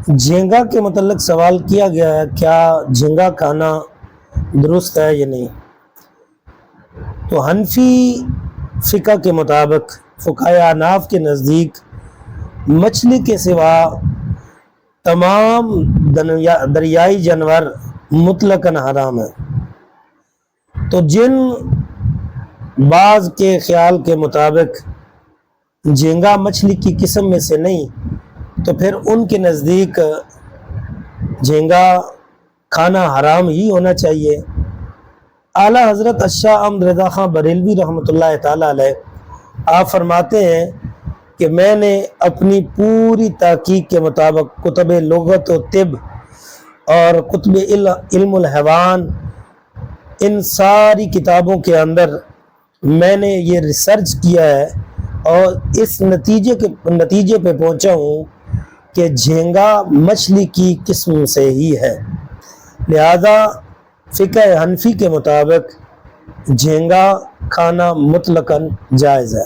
جھینگا کے متعلق سوال کیا گیا ہے، کیا جھینگا کھانا درست ہے یا نہیں؟ تو حنفی فقہ کے مطابق فقہائے احناف کے نزدیک مچھلی کے سوا تمام دریائی جانور مطلقاً حرام ہے۔ تو جن بعض کے خیال کے مطابق جھینگا مچھلی کی قسم میں سے نہیں، تو پھر ان کے نزدیک جھینگا کھانا حرام ہی ہونا چاہیے۔ اعلیٰ حضرت الشاہ احمد رضا خان بریلوی رحمۃ اللہ تعالیٰ علیہ آپ فرماتے ہیں کہ میں نے اپنی پوری تحقیق کے مطابق کتب لغت و طب اور کتب علم الحیوان، ان ساری کتابوں کے اندر میں نے یہ ریسرچ کیا ہے اور اس نتیجے پہ پہنچا ہوں کہ جھینگا مچھلی کی قسم سے ہی ہے، لہذا فقہ حنفی کے مطابق جھینگا کھانا مطلقاً جائز ہے۔